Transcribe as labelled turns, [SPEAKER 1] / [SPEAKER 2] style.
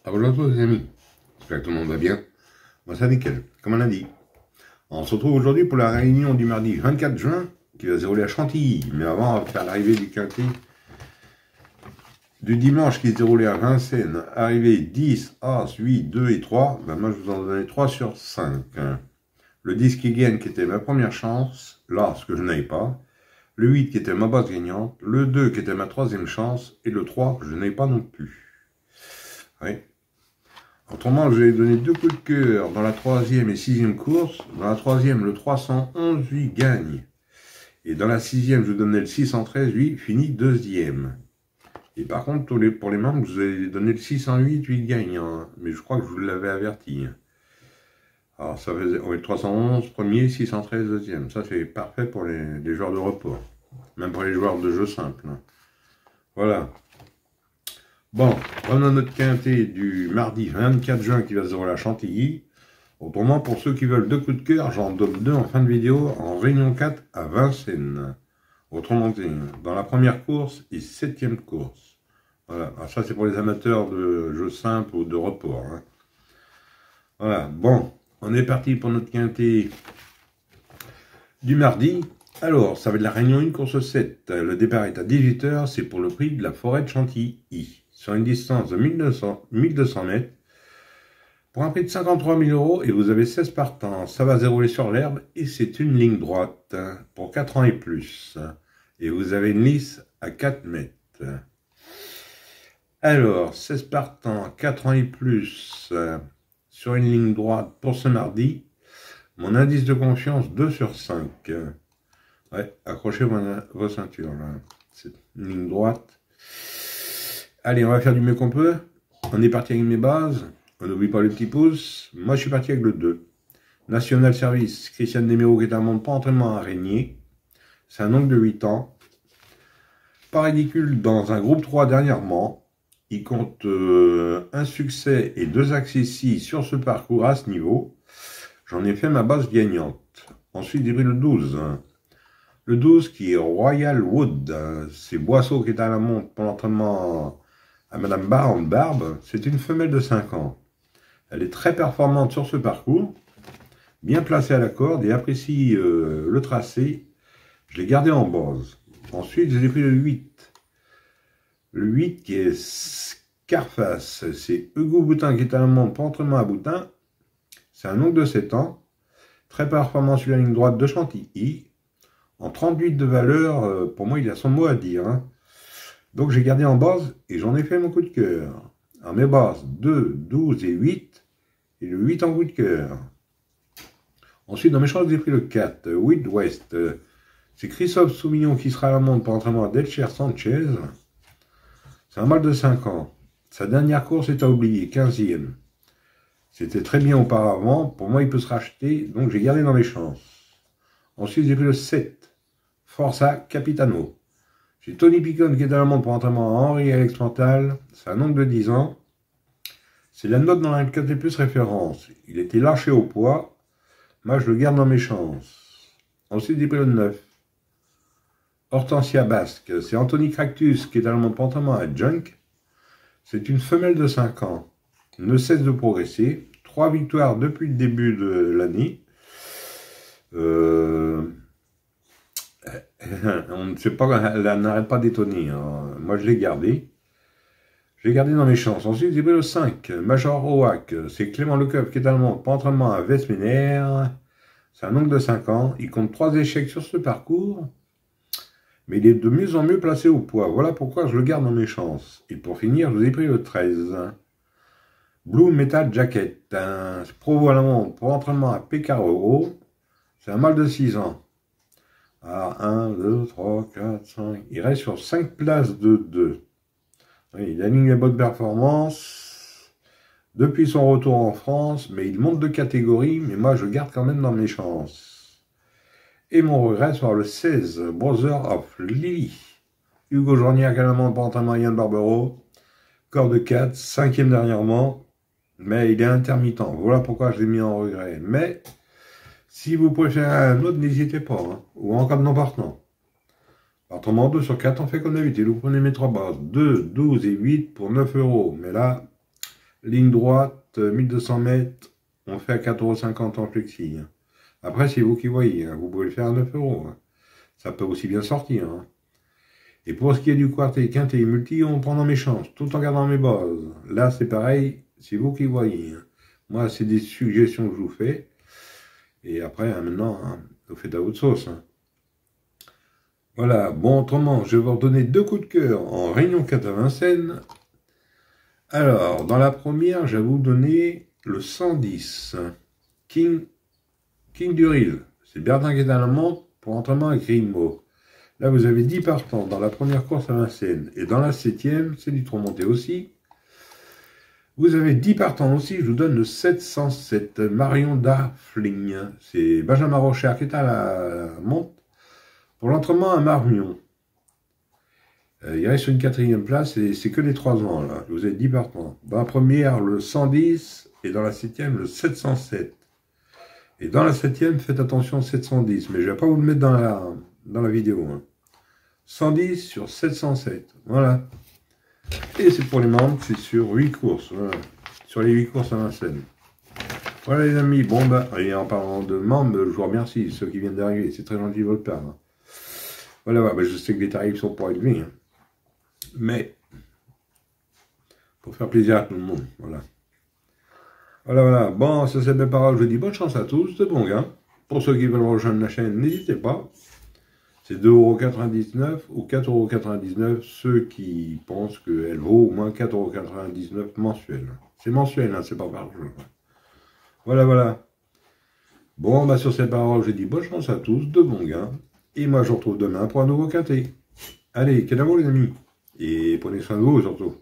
[SPEAKER 1] Ah, bonjour à tous les amis, j'espère que tout le monde va bien. Moi c'est nickel, comme on a dit. On se retrouve aujourd'hui pour la réunion du mardi 24 juin qui va se dérouler à Chantilly. Mais avant, on va faire l'arrivée du quintet du dimanche qui se déroulait à Vincennes. Arrivée 10, As, 8, 2 et 3. Ben moi je vous en donnais 3 sur 5. Le 10 qui gagne qui était ma première chance, l'As que je n'avais pas. Le 8 qui était ma base gagnante. Le 2 qui était ma troisième chance. Et le 3 que je n'avais pas non plus. Oui. Autrement, je vais donner deux coups de cœur dans la troisième et sixième course. Dans la troisième, le 311, lui, gagne. Et dans la sixième, je vous donnais le 613, lui, finit deuxième. Et par contre, pour les membres, je vous ai donné le 608, lui, gagne. Hein. Mais je crois que je vous l'avais averti. Alors, ça faisait le 311, premier, 613, deuxième. Ça, c'est parfait pour les joueurs de report. Même pour les joueurs de jeu simple. Hein. Voilà. Bon, on a notre quintet du mardi 24 juin qui va se dérouler à Chantilly. Autrement, pour ceux qui veulent deux coups de cœur, j'en donne deux en fin de vidéo en réunion 4 à Vincennes. Autrement dit, dans la première course et septième course. Voilà, alors ça c'est pour les amateurs de jeux simples ou de report. Hein. Voilà, bon, on est parti pour notre quintet du mardi. Alors, ça va être la réunion 1, course 7. Le départ est à 18 h, c'est pour le prix de la forêt de Chantilly. Sur une distance de 1200 mètres, pour un prix de 53 000 € et vous avez 16 partants. Ça va se dérouler sur l'herbe et c'est une ligne droite pour 4 ans et plus. Et vous avez une lisse à 4 mètres. Alors, 16 partants, 4 ans et plus sur une ligne droite pour ce mardi. Mon indice de confiance 2 sur 5. Ouais, accrochez vos ceintures là. C'est une ligne droite. Allez, on va faire du mieux qu'on peut. On est parti avec mes bases. On n'oublie pas le petit pouce. Moi, je suis parti avec le 2. National Service, Christian Demiro qui est un monde pas entraînement araignée. C'est un oncle de 8 ans. Pas ridicule dans un groupe 3 dernièrement. Il compte un succès et 2 accessis sur ce parcours à ce niveau. J'en ai fait ma base gagnante. Ensuite, j'ai pris le 12. Le 12 qui est Royal Wood. C'est Boisseau qui est à la montre pour l'entraînement à Madame Barbe. C'est une femelle de 5 ans. Elle est très performante sur ce parcours, bien placée à la corde et apprécie le tracé. Je l'ai gardé en base. Ensuite, j'ai pris le 8. Le 8 qui est Scarface. C'est Hugo Boutin qui est à la montre pour entraînement à Boutin. C'est un oncle de 7 ans. Très performant sur la ligne droite de Chantilly. En 38 de valeur, pour moi, il a son mot à dire. Hein. Donc, j'ai gardé en base et j'en ai fait mon coup de cœur. Alors, mes bases, 2, 12 et 8. Et le 8 en coup de cœur. Ensuite, dans mes chances, j'ai pris le 4, Wild West. C'est Christophe Soumillon qui sera à la montre pour entraînement à Delcher Sanchez. C'est un mâle de 5 ans. Sa dernière course est à oublier, 15e. C'était très bien auparavant. Pour moi, il peut se racheter, donc j'ai gardé dans mes chances. Ensuite, j'ai pris le 7, Forza Capitano. J'ai Tony Picon qui est à la montre pour entraînement à Henri Alex Mental. C'est un oncle de 10 ans. C'est la note dans la quintet plus référence. Il était lâché au poids. Moi, je le garde dans mes chances. Ensuite, j'ai pris le 9. Hortensia Basque. C'est Anthony Cractus qui est à la montre pour entraînement à Junk. C'est une femelle de 5 ans. Ne cesse de progresser. 3 victoires depuis le début de l'année. On ne sait pas, elle n'arrête pas d'étonner. Hein. Moi, je l'ai gardé. Je l'ai gardé dans mes chances. Ensuite, j'ai pris le 5, Major Oak. C'est Clément Lecoeuf qui est allemand pour entraînement à Westmener. C'est un oncle de 5 ans. Il compte 3 échecs sur ce parcours. Mais il est de mieux en mieux placé au poids. Voilà pourquoi je le garde dans mes chances. Et pour finir, je vous ai pris le 13. Blue Metal Jacket. Un Provo allemand pour entraînement à Pécaroro. C'est un mâle de 6 ans. Alors, 1, 2, 3, 4, 5. Il reste sur 5 places de 2. Oui, il aligne les bonnes performances depuis son retour en France, mais il monte de catégorie, mais moi je garde quand même dans mes chances. Et mon regret sera le 16, Brother of Lily. Hugo Journier, calamment pour entraînement Yann Barbero, corps de 4, 5e dernièrement, mais il est intermittent. Voilà pourquoi je l'ai mis en regret. Mais si vous préférez un autre, n'hésitez pas, hein, ou en cas de non partant. Autrement, 2 sur 4, on fait comme d'habitude. Vous prenez mes 3 bases, 2, 12 et 8 pour 9 €. Mais là, Ligne droite, 1200 mètres, on fait à 4,50 € en flexi. Après, c'est vous qui voyez, hein. Vous pouvez le faire à 9 €. Hein. Ça peut aussi bien sortir. Hein. Et pour ce qui est du quartet, quintet et multi, on prend dans mes chances, tout en gardant mes bases. Là, c'est pareil, c'est vous qui voyez. Hein. Moi, c'est des suggestions que je vous fais. Et après, hein, maintenant, hein, vous faites à votre sauce. Hein. Voilà, bon, autrement, je vais vous redonner 2 coups de cœur en Réunion 80 Alors, dans la première, je vais vous donner le 110, King du Ril. C'est Bertin qui est à la montre pour entraînement avec Rimbaud. Là, vous avez 10 partants dans la première course à Vincennes. Et dans la 7e, c'est du trop monté aussi. Vous avez 10 partants aussi, je vous donne le 707, Marion Daffling. C'est Benjamin Rocher qui est à la montre pour l'entraînement à Marmion. Il reste sur une 4e place et c'est que les 3 ans là. Vous avez 10 partants. Dans la première, le 110 et dans la 7e, le 707. Et dans la 7e, faites attention au 710, mais je ne vais pas vous le mettre dans la vidéo. Hein. 110 sur 707, voilà. Et c'est pour les membres, c'est sur 8 courses, voilà. Sur les 8 courses à Vincennes. Voilà les amis, bon bah, et en parlant de membres, je vous remercie, ceux qui viennent d'arriver, c'est très gentil de votre part. Hein. Voilà, bah, je sais que les tarifs sont pas élevés, hein. Mais, pour faire plaisir à tout le monde, voilà. Voilà, bon, ça c'est mes paroles, je dis bonne chance à tous, de bons gains. Pour ceux qui veulent rejoindre la chaîne, n'hésitez pas. C'est 2,99 € ou 4,99 € ceux qui pensent qu'elle vaut au moins 4,99 € mensuel. C'est mensuel, hein, c'est pas par jour. Voilà. Bon, bah sur ces paroles, je dis bonne chance à tous, de bons gains. Et moi, je vous retrouve demain pour un nouveau quintet. Allez, quel amour les amis. Et prenez soin de vous surtout.